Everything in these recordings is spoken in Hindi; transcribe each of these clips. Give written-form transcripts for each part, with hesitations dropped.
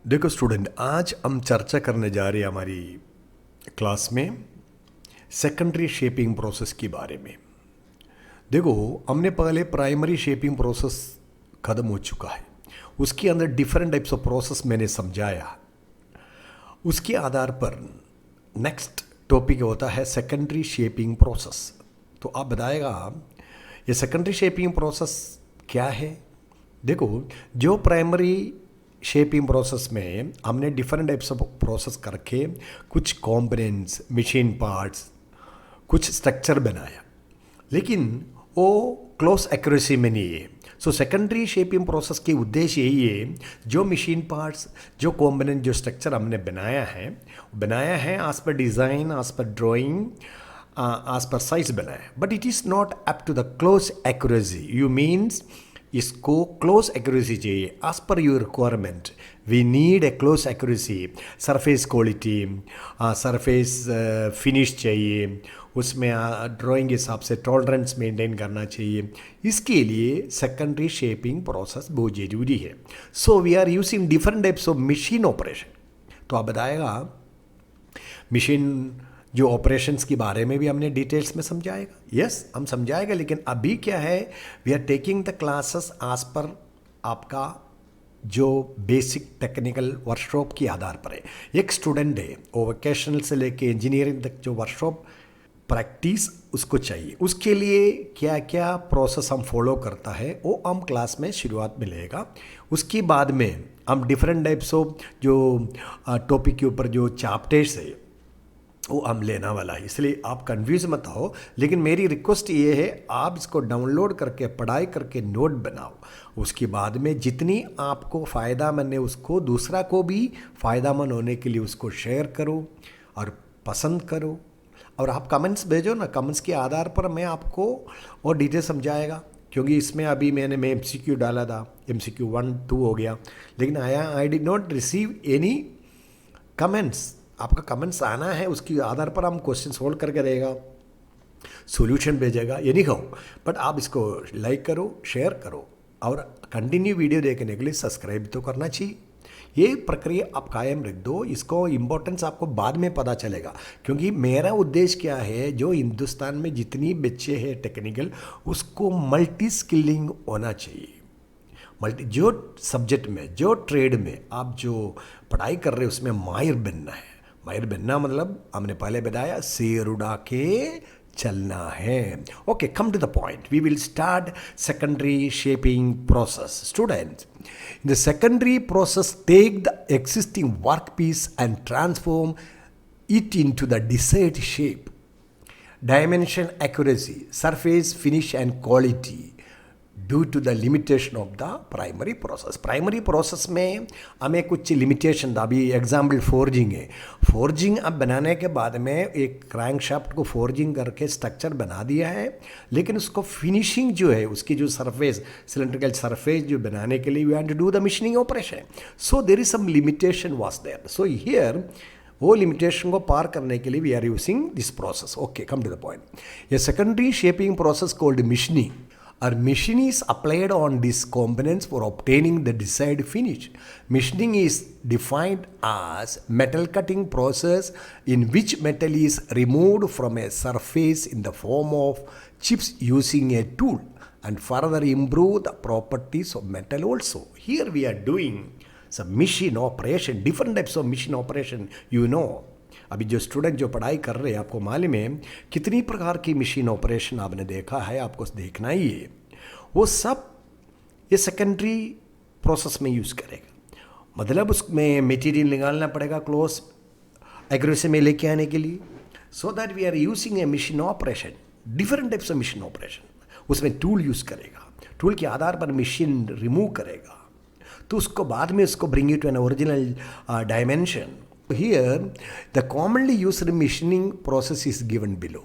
देखो स्टूडेंट, आज हम चर्चा करने जा रहे हैं हमारी क्लास में सेकेंडरी शेपिंग प्रोसेस के बारे में। देखो, हमने पहले प्राइमरी शेपिंग प्रोसेस ख़त्म हो चुका है। उसके अंदर डिफरेंट टाइप्स ऑफ प्रोसेस मैंने समझाया। उसके आधार पर नेक्स्ट टॉपिक होता है सेकेंडरी शेपिंग प्रोसेस। तो आप बताएगा ये सेकेंडरी शेपिंग प्रोसेस क्या है। देखो, जो प्राइमरी शेपिंग प्रोसेस में हमने डिफरेंट टाइप्स ऑफ प्रोसेस करके कुछ कंपोनेंट्स, मशीन पार्ट्स, कुछ स्ट्रक्चर बनाया, लेकिन वो क्लोज एक्यूरेसी में नहीं है। सो सेकेंडरी शेपिंग प्रोसेस के उद्देश्य यही है, जो मशीन पार्ट्स, जो कंपोनेंट, जो स्ट्रक्चर हमने बनाया है as per design, as per drawing, as per size बनाया, but it is not up to the close accuracy. You means इसको क्लोज एक्यूरेसी चाहिए as per your requirement. We need a close accuracy. Surface quality, surface finish चाहिए, उसमें ड्राइंग के हिसाब से टॉलरेंस मेंटेन करना चाहिए। इसके लिए सेकेंडरी शेपिंग प्रोसेस बहुत ज़रूरी है। So we are using different types of machine operation. तो आप बताएगा मशीन जो ऑपरेशंस के बारे में भी हमने डिटेल्स में समझाएगा। यस, हम समझाएगा, लेकिन अभी क्या है, we are taking the classes आज पर आपका जो बेसिक टेक्निकल वर्कशॉप के आधार पर है। एक स्टूडेंट है, वो वोकेशनल से लेके इंजीनियरिंग तक जो वर्कशॉप प्रैक्टिस उसको चाहिए, उसके लिए क्या क्या प्रोसेस हम फॉलो करता है वो हम क्लास में शुरुआत में लेगा। उसके बाद में हम डिफरेंट टाइप्स ऑफ जो टॉपिक के ऊपर जो चैप्टर्स है वो हम लेना वाला है। इसलिए आप कंफ्यूज मत हो, लेकिन मेरी रिक्वेस्ट ये है, आप इसको डाउनलोड करके पढ़ाई करके नोट बनाओ। उसके बाद में जितनी आपको फ़ायदामंद है उसको दूसरा को भी फ़ायदामंद होने के लिए उसको शेयर करो और पसंद करो। और आप कमेंट्स भेजो ना, कमेंट्स के आधार पर मैं आपको और डिटेल समझाएगा। क्योंकि इसमें अभी मैं MCQ डाला था, MCQ 1, 2 हो गया, लेकिन I did not receive any comments. आपका कमेंट्स आना है, उसके आधार पर हम क्वेश्चन सोल्व करके देगा, सॉल्यूशन भेजेगा, ये नहीं कहो। बट आप इसको लाइक करो, शेयर करो और कंटिन्यू वीडियो देखने के लिए सब्सक्राइब तो करना चाहिए। ये प्रक्रिया आप कायम रख दो, इसको इम्पोर्टेंस आपको बाद में पता चलेगा। क्योंकि मेरा उद्देश्य क्या है, जो हिंदुस्तान में जितनी बच्चे हैं टेक्निकल, उसको मल्टी स्किलिंग होना चाहिए। जो सब्जेक्ट में, जो ट्रेड में आप जो पढ़ाई कर रहे हो उसमें माहिर बनना है। माहिर बनना मतलब हमने पहले बताया, शेर उड़ा के चलना है। Okay, come to the point. We will start secondary shaping process. Students, in the secondary process, take the existing workpiece and transform it into the desired shape, dimension, accuracy, surface finish and quality due to the limitation of the primary process. Primary process में हमें कुछ लिमिटेशन था। अभी एग्जाम्पल फोर्जिंग है। फोर्जिंग अब बनाने के बाद में एक क्रैंकशाफ्ट को फोर्जिंग करके स्ट्रक्चर बना दिया है, लेकिन उसको फिनिशिंग जो है, उसकी जो सरफेस, सिलेंड्रिकल सरफेस जो बनाने के लिए we have to do the machining operation. So there is some limitation was there. So here वो लिमिटेशन को पार करने के लिए we are using this process. Okay, come to the point. ये secondary shaping process called machining or machine is applied on these components for obtaining the desired finish. Machining is defined as metal cutting process in which metal is removed from a surface in the form of chips using a tool and further improve the properties of metal also. Here we are doing some machine operation, different types of machine operation, you know. अभी जो स्टूडेंट जो पढ़ाई कर रहे हैं, आपको मालूम है कितनी प्रकार की मशीन ऑपरेशन आपने देखा है, आपको देखना ही है। वो सब ये सेकेंडरी प्रोसेस में यूज़ करेगा। मतलब उसमें मटेरियल निकालना पड़ेगा क्लोज एक्यूरेसी में लेके आने के लिए। So that we are using a machine operation, different types of machine operation. उसमें टूल यूज़ करेगा, टूल के आधार पर मशीन रिमूव करेगा, तो उसको बाद में उसको bring it to an original dimension. Here, the commonly used machining process is given below: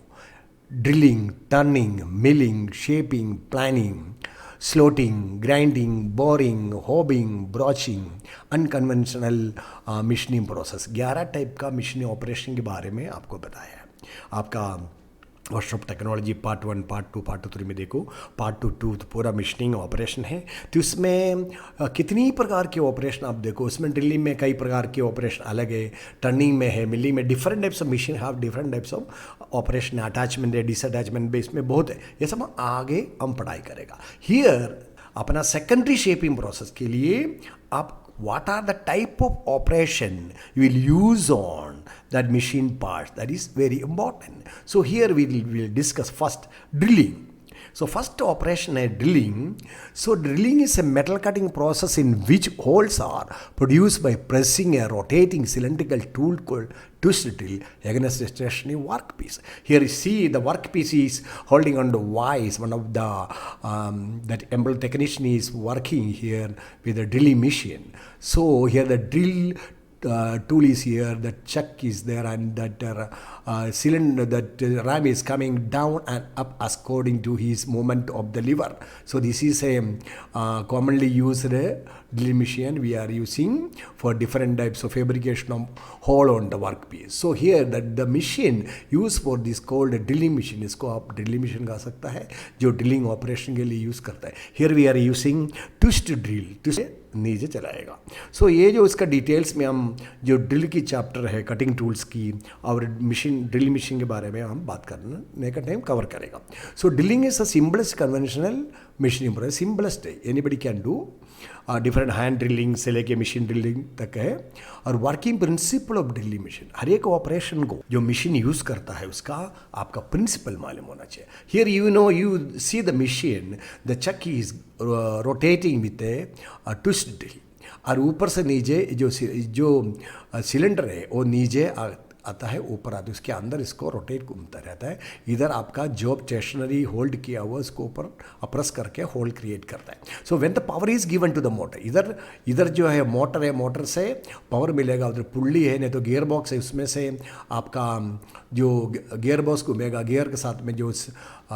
drilling, turning, milling, shaping, planing, slotting, grinding, boring, hobbing, broaching, unconventional machining process। 11 type का मशीनिंग ऑपरेशन के बारे में आपको बताया है। आपका workshop technology part 1, part 2, part 3 में देखो। पार्ट 2 तो पूरा मशीनिंग ऑपरेशन है। तो इसमें कितनी प्रकार के ऑपरेशन आप देखो, उसमें ड्रिलिंग में कई प्रकार के ऑपरेशन अलग है, टर्निंग में है, मिलिंग में, different types of machine have different types of operation, attachment है, डिसअटैचमेंट भी इसमें बहुत है। ये सब आगे हम पढ़ाई करेगा। हियर अपना सेकेंडरी शेपिंग प्रोसेस के लिए आप what are the type of operation you will use on that machine parts, that is very important. So here we will discuss first drilling. So first operation is drilling. So drilling is a metal cutting process in which holes are produced by pressing a rotating cylindrical tool called twist drill against a stationary workpiece. Here you see the workpiece is holding on the vise. One of the that embryo technician is working here with a drilling machine. So here the drill tool is here, the chuck is there, and that cylinder, that ram is coming down and up according to his movement of the lever. So this is a commonly used drilling machine we are using for different types of fabrication of hole on the workpiece. So here that the machine used for this called a drilling machine, इसको आप ड्रिलिंग मशीन कहा सकता है, जो ड्रिलिंग ऑपरेशन के लिए यूज़ करता है। Here we are using twist drill, twist नीचे चलाएगा। सो ये जो इसका डिटेल्स में हम जो ड्रिल की चैप्टर है कटिंग टूल्स की और मशीन ड्रिल मशीन के बारे में हम बात करने का टाइम कवर करेगा। So drilling is a simplest conventional machining process, simplest है, anybody can do. Different hand drilling से लेके मशीन ड्रिलिंग तक है। और working principle of drilling machine, हर एक ऑपरेशन को जो मशीन यूज़ करता है उसका आपका प्रिंसिपल मालूम होना चाहिए। Here you see the machine, the chuck is rotating with a twist drill, और ऊपर से नीचे जो सिलेंडर है वो नीचे आता है, ऊपर आता है, उसके अंदर इसको रोटेट घूमता रहता है। इधर आपका जो स्टेशनरी होल्ड किया हुआ उसको ऊपर प्रेस करके होल्ड क्रिएट करता है। So when the power is given to the motor, इधर जो है मोटर है, मोटर से पावर मिलेगा, उधर पुल्ली है, नहीं तो गियर बॉक्स है, उसमें से आपका जो गियर बॉक्स घूमेगा, गियर के साथ में जो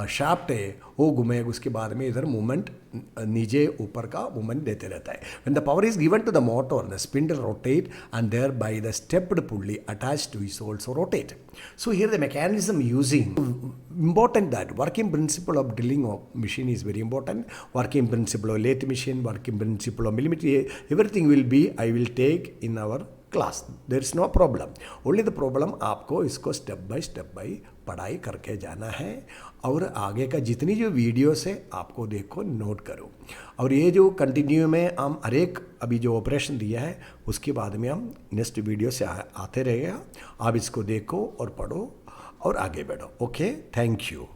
शाफ्ट है वो घूमेगा, उसके बाद में इधर मूवमेंट नीचे ऊपर का मूवमेंट देते रहता है। When the power is given to the motor, the spindle rotate and thereby the stepped pulley attached to is also rotate. So here the mechanism using, important that working principle of drilling of machine is very important. Working principle of lathe machine, working principle of millimeter, everything will be I will take in our class. There is no problem. Only the problem आपको इसको स्टेप बाय पढ़ाई करके जाना है। और आगे का जितनी जो वीडियोस है आपको देखो, नोट करो। और ये जो कंटिन्यू में हम हर एक अभी जो ऑपरेशन दिया है उसके बाद में हम नेक्स्ट वीडियो से आते रहेगा। आप इसको देखो और पढ़ो और आगे बढ़ो। Okay, thank you.